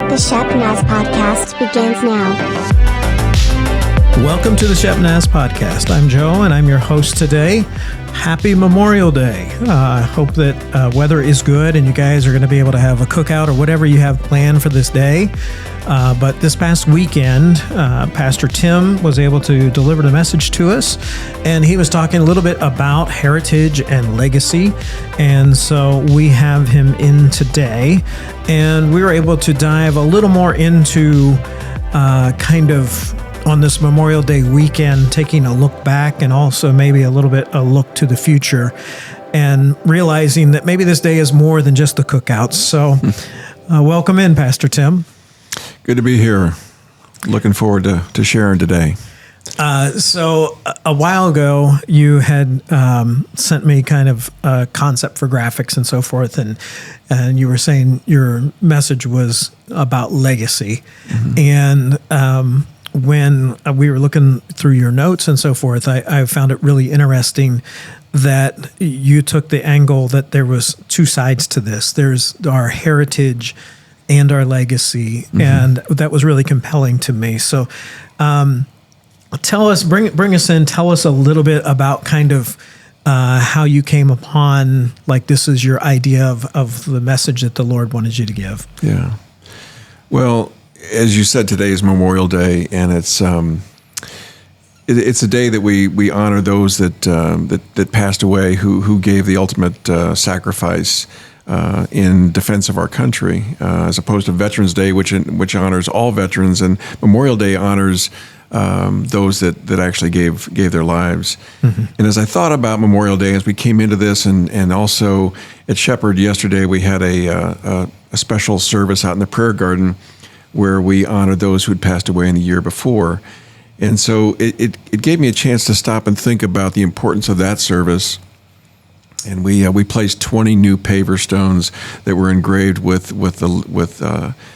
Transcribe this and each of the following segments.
The Shep Podcast begins now. Welcome to the Shep Podcast. I'm Joe, and I'm your host today. Happy Memorial Day. I hope that weather is good and you guys are going to be able to have a cookout or whatever you have planned for this day. But this past weekend, Pastor Tim was able to deliver the message to us, and he was talking a little bit about heritage and legacy. And so we have him in today, and we were able to dive a little more into on this Memorial Day weekend, taking a look back and also maybe a little bit a look to the future, and realizing that maybe this day is more than just the cookouts. So welcome in, Pastor Tim. Good to be here. Looking forward to sharing today. So a while ago, you had sent me kind of a concept for graphics and so forth, and you were saying your message was about legacy. Mm-hmm. And when we were looking through your notes and so forth, I found it really interesting that you took the angle that there was two sides to this. There's our heritage and our legacy, mm-hmm. and that was really compelling to me. So bring us in, tell us a little bit about kind of how you came upon, like, this is your idea of the message that the Lord wanted you to give. Yeah. Well, as you said, today is Memorial Day, and it's a day that we honor those that passed away, who gave the ultimate sacrifice in defense of our country, as opposed to Veterans Day, which honors all veterans, and Memorial Day honors those that actually gave their lives. Mm-hmm. And as I thought about Memorial Day, as we came into this, and also at Shepherd yesterday, we had a special service out in the prayer garden where we honored those who had passed away in the year before. And so it gave me a chance to stop and think about the importance of that service. And we placed 20 new paver stones that were engraved with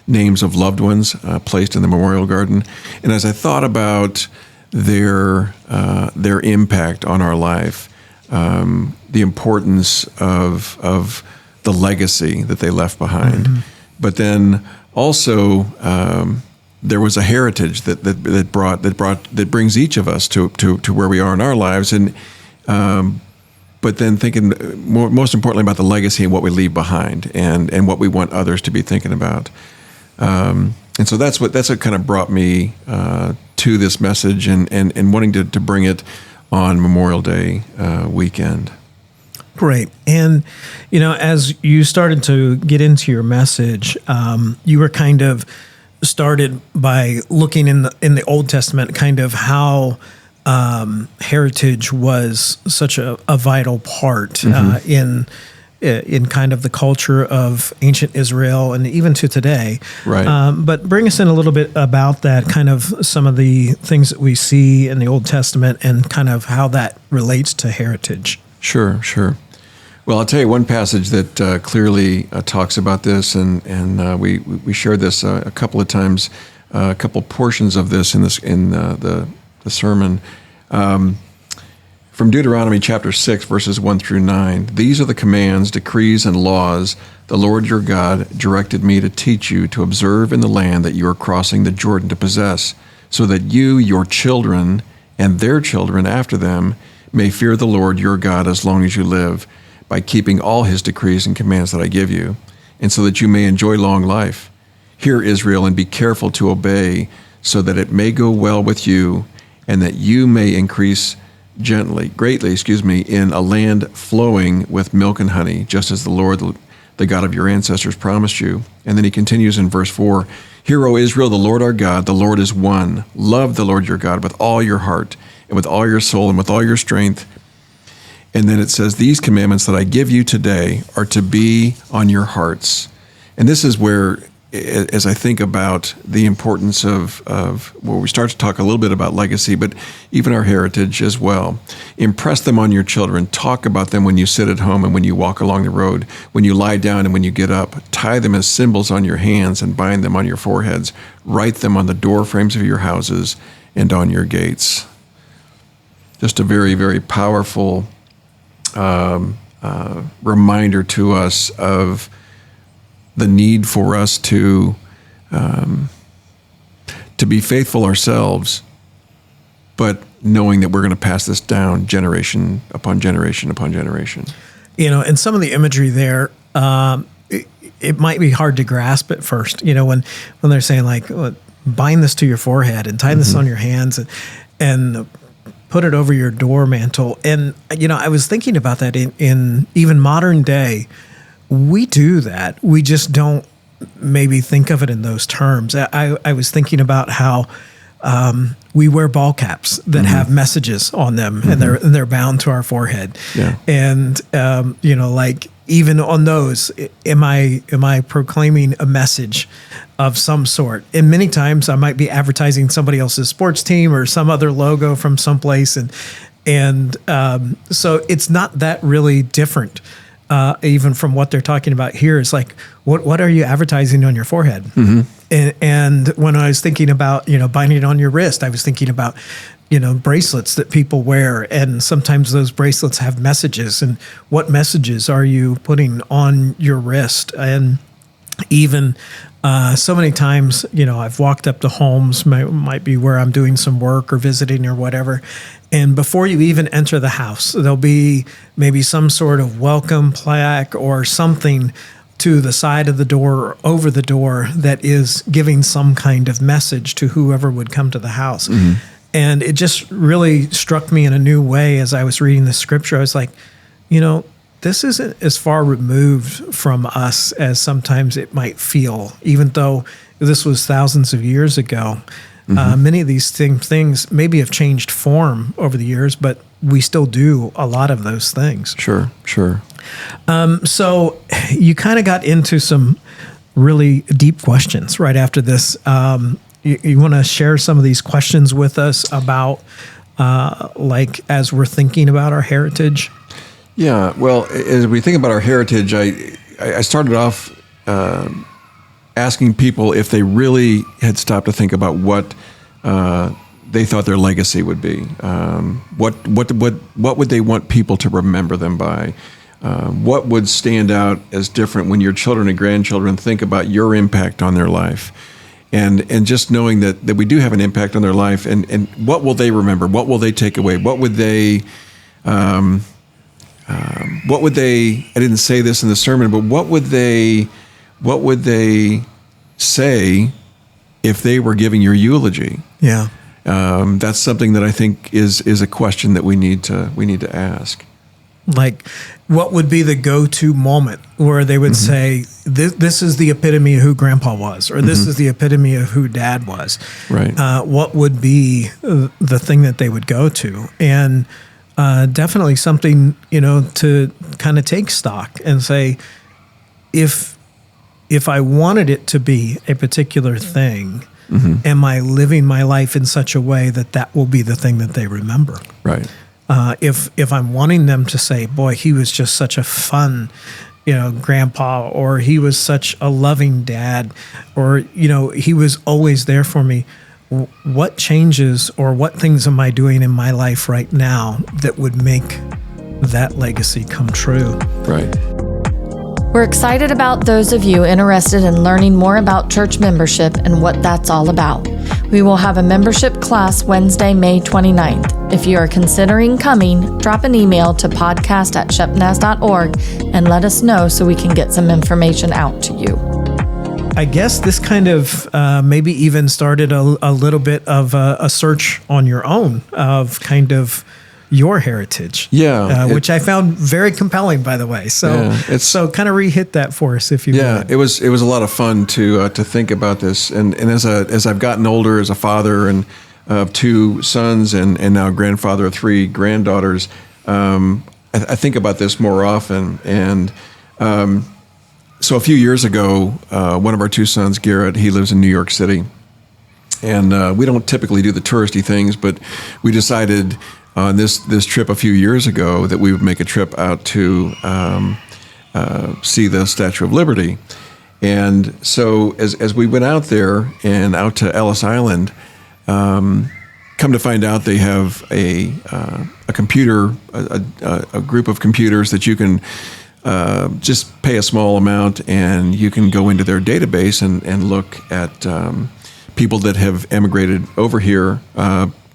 names of loved ones placed in the memorial garden. And as I thought about their impact on our life, the importance of the legacy that they left behind, mm-hmm. but then also there was a heritage that brings each of us to where we are in our lives, and but then thinking most importantly about the legacy and what we leave behind, and what we want others to be thinking about. And so that's what kind of brought me to this message and wanting to bring it on Memorial Day weekend. Great. And, as you started to get into your message, you were kind of started by looking in the Old Testament, kind of how heritage was such a vital part mm-hmm. In kind of the culture of ancient Israel and even to today. Right. But bring us in a little bit about that, kind of some of the things that we see in the Old Testament and kind of how that relates to heritage. Sure. Well, I'll tell you one passage that clearly talks about this, and we shared this a couple of times, a couple portions of this in the sermon. From Deuteronomy chapter 6, verses 1 through 9. These are the commands, decrees, and laws the Lord your God directed me to teach you to observe in the land that you are crossing the Jordan to possess, so that you, your children, and their children after them may fear the Lord your God as long as you live, by keeping all his decrees and commands that I give you, and so that you may enjoy long life. Hear, Israel, and be careful to obey, so that it may go well with you, and that you may increase greatly, in a land flowing with milk and honey, just as the Lord, the God of your ancestors, promised you. And then he continues in verse 4, Hear, O Israel, the Lord our God, the Lord is one. Love the Lord your God with all your heart, and with all your soul, and with all your strength. And then it says, These commandments that I give you today are to be on your hearts. And this is where, as I think about the importance of where we start to talk a little bit about legacy, but even our heritage as well. Impress them on your children. Talk about them when you sit at home and when you walk along the road, when you lie down and when you get up. Tie them as symbols on your hands and bind them on your foreheads. Write them on the door frames of your houses and on your gates. Just a very, very powerful reminder to us of the need for us to to be faithful ourselves, but knowing that we're going to pass this down generation upon generation upon generation. And some of the imagery there, it might be hard to grasp at first. When they're saying like, bind this to your forehead and tie this on your hands and put it over your door mantle. And, I was thinking about that in even modern day. We do that. We just don't maybe think of it in those terms. I was thinking about how we wear ball caps that have messages on them, and they're bound to our forehead. Yeah. And like even on those, am I proclaiming a message of some sort? And many times I might be advertising somebody else's sports team or some other logo from someplace, and so it's not that really different. Even from what they're talking about here, it's like, what are you advertising on your forehead? And when I was thinking about, binding it on your wrist, I was thinking about, bracelets that people wear. And sometimes those bracelets have messages. And what messages are you putting on your wrist? And even so many times, I've walked up to homes, might be where I'm doing some work or visiting or whatever. And before you even enter the house, there'll be maybe some sort of welcome plaque or something to the side of the door or over the door that is giving some kind of message to whoever would come to the house. And it just really struck me in a new way as I was reading the scripture. I was like, this isn't as far removed from us as sometimes it might feel, even though this was thousands of years ago. Many of these things maybe have changed form over the years, but we still do a lot of those things. Sure. So you kind of got into some really deep questions right after this. You want to share some of these questions with us about, as we're thinking about our heritage? Yeah. Well, as we think about our heritage, I started off asking people if they really had stopped to think about what they thought their legacy would be. What would they want people to remember them by? What would stand out as different when your children and grandchildren think about your impact on their life? And just knowing that we do have an impact on their life, and what will they remember? What will they take away? What would they I didn't say this in the sermon, but what would they say if they were giving your eulogy? Yeah. That's something that I think is a question that we need to ask. Like, what would be the go-to moment where they would say, this is the epitome of who Grandpa was, or this is the epitome of who Dad was? Right. What would be the thing that they would go to? And definitely something, to kind of take stock and say, if I wanted it to be a particular thing, am I living my life in such a way that will be the thing that they remember? Right. If I'm wanting them to say, boy, he was just such a fun, grandpa, or he was such a loving dad, or, he was always there for me. What changes or what things am I doing in my life right now that would make that legacy come true? Right. We're excited about those of you interested in learning more about church membership and what that's all about. We will have a membership class Wednesday, May 29th. If you are considering coming, drop an email to podcast@shepnaz.org and let us know so we can get some information out to you. I guess this kind of maybe even started a little bit of a search on your own of kind of your heritage. Yeah. Which I found very compelling, by the way. So, so kind of re-hit that for us, if you would. Yeah, it was a lot of fun to think about this. And as I've gotten older, as a father and of 2 sons and now grandfather of 3 granddaughters, I think about this more often. And so a few years ago, one of our 2 sons, Garrett, he lives in New York City. And we don't typically do the touristy things, but we decided on this trip a few years ago that we would make a trip out to see the Statue of Liberty. And so as we went out there and out to Ellis Island, come to find out they have a computer, a group of computers that you can just pay a small amount, and you can go into their database and look at people that have emigrated over here,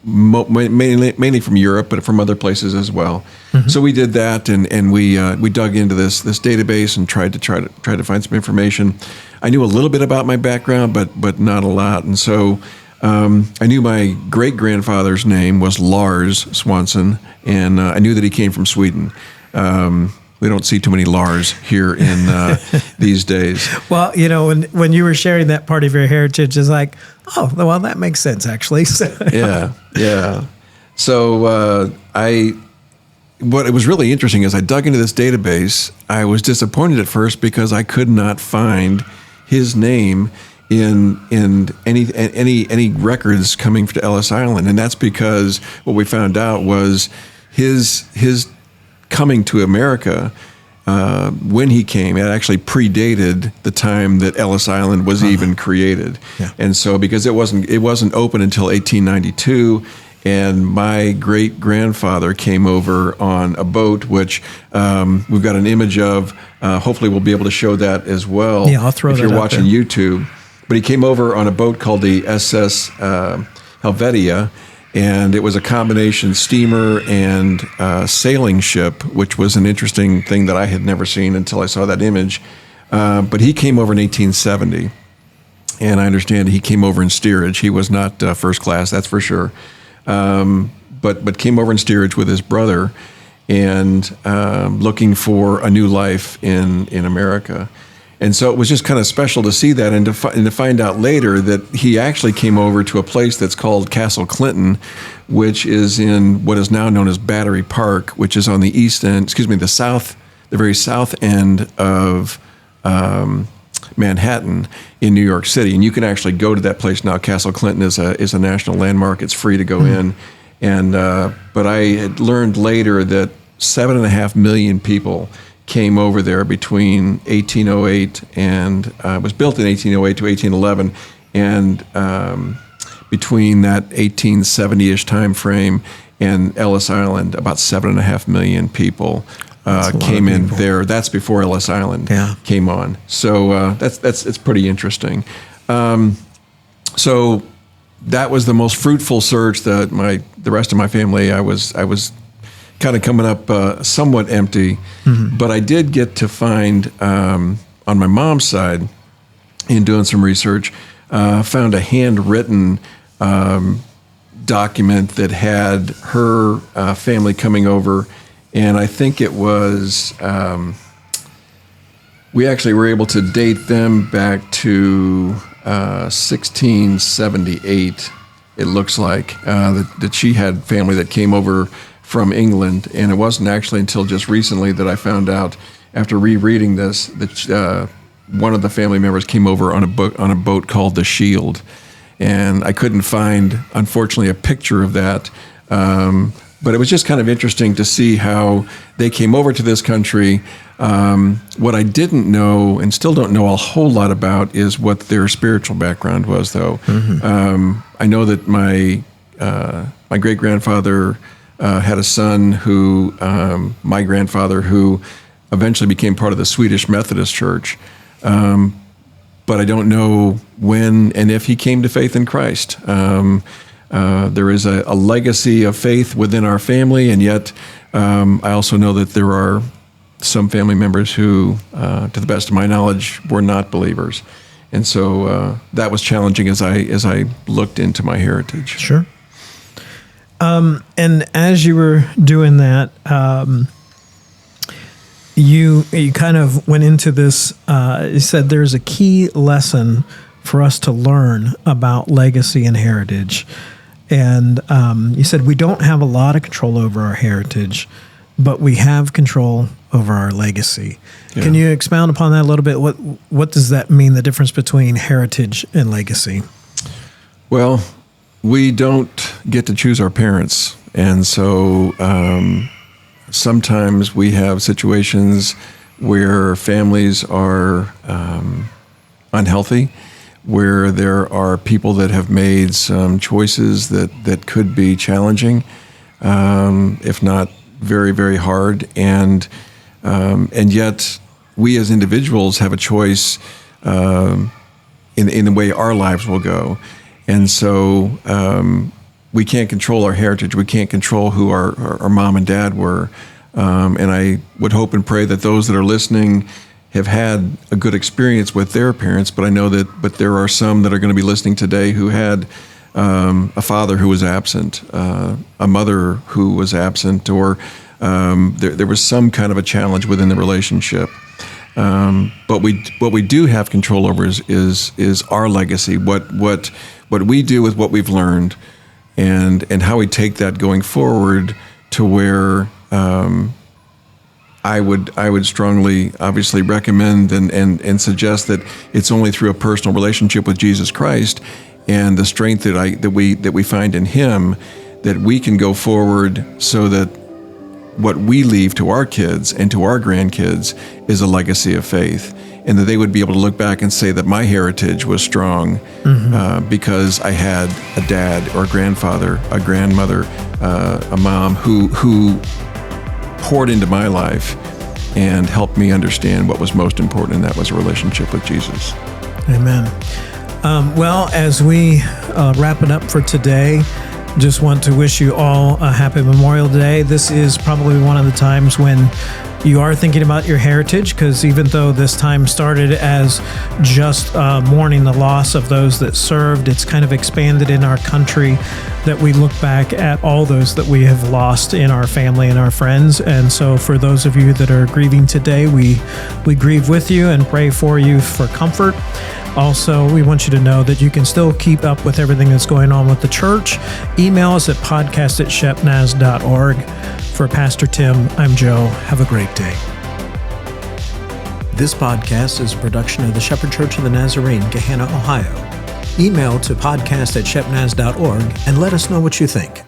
mainly from Europe, but from other places as well. Mm-hmm. So we did that, and we dug into this database and tried to find some information. I knew a little bit about my background, but not a lot, and so I knew my great grandfather's name was Lars Swanson, and I knew that he came from Sweden. We don't see too many Lars here in these days. Well, when you were sharing that part of your heritage, is like, oh, well, that makes sense, actually. Yeah. So what was really interesting is I dug into this database. I was disappointed at first because I could not find his name in any records coming to Ellis Island, and that's because what we found out was his coming to America, when he came, it actually predated the time that Ellis Island was even created. Yeah. And so because it wasn't open until 1892, and my great grandfather came over on a boat, which we've got an image of. Hopefully we'll be able to show that as well. Yeah, I'll throw that if you're up watching there. YouTube. But he came over on a boat called the SS Helvetia, and it was a combination steamer and sailing ship, which was an interesting thing that I had never seen until I saw that image. But he came over in 1870, and I understand he came over in steerage. He was not first class, that's for sure. But came over in steerage with his brother, and looking for a new life in America. And so it was just kind of special to see that, and to find out later that he actually came over to a place that's called Castle Clinton, which is in what is now known as Battery Park, which is on the the very south end of Manhattan in New York City. And you can actually go to that place now. Castle Clinton is a national landmark. It's free to go in. And but I had learned later that 7.5 million people came over there between 1808 and it was built in 1808 to 1811, and between that 1870-ish time frame and Ellis Island, about 7.5 million people came in there. That's before Ellis Island came on. So it's pretty interesting. So that was the most fruitful search that the rest of my family, I was kind of coming up somewhat empty, but I did get to find, on my mom's side, in doing some research, found a handwritten document that had her family coming over, and I think it was, we actually were able to date them back to 1678, it looks like, that she had family that came over from England, and it wasn't actually until just recently that I found out, after rereading this, that one of the family members came over on a boat called the Shield, and I couldn't find, unfortunately, a picture of that. But it was just kind of interesting to see how they came over to this country. What I didn't know, and still don't know a whole lot about, is what their spiritual background was, though. I know that my great grandfather had a son who, my grandfather, who eventually became part of the Swedish Methodist Church. But I don't know when and if he came to faith in Christ. There is a legacy of faith within our family, and yet I also know that there are some family members who, to the best of my knowledge, were not believers. And so that was challenging as I looked into my heritage. Sure. And as you were doing that, you kind of went into this, you said there's a key lesson for us to learn about legacy and heritage. And you said we don't have a lot of control over our heritage, but we have control over our legacy. Yeah. Can you expound upon that a little bit? What does that mean, the difference between heritage and legacy? Well, we don't get to choose our parents. And so sometimes we have situations where families are unhealthy, where there are people that have made some choices that could be challenging, if not very, very hard. And And yet we as individuals have a choice in the way our lives will go. And so we can't control our heritage. We can't control who our mom and dad were. And I would hope and pray that those that are listening have had a good experience with their parents, but I know but there are some that are going to be listening today who had a father who was absent, a mother who was absent, or there was some kind of a challenge within the relationship. But what we do have control over is our legacy, what we do with what we've learned, and how we take that going forward to where I would strongly, obviously, recommend and suggest that it's only through a personal relationship with Jesus Christ and the strength that we find in Him that we can go forward, so that what we leave to our kids and to our grandkids is a legacy of faith, and that they would be able to look back and say that my heritage was strong because I had a dad or a grandfather, a grandmother, a mom who poured into my life and helped me understand what was most important, and that was a relationship with Jesus. Amen. Well, as we wrap it up for today, just want to wish you all a happy Memorial Day. This is probably one of the times when you are thinking about your heritage, because even though this time started as just mourning the loss of those that served, it's kind of expanded in our country that we look back at all those that we have lost in our family and our friends. And so for those of you that are grieving today, we grieve with you and pray for you for comfort. Also, we want you to know that you can still keep up with everything that's going on with the church. Email us at podcast@shepnaz.org. For Pastor Tim, I'm Joe. Have a great day. This podcast is a production of the Shepherd Church of the Nazarene, Gahanna, Ohio. Email to podcast@shepnaz.org and let us know what you think.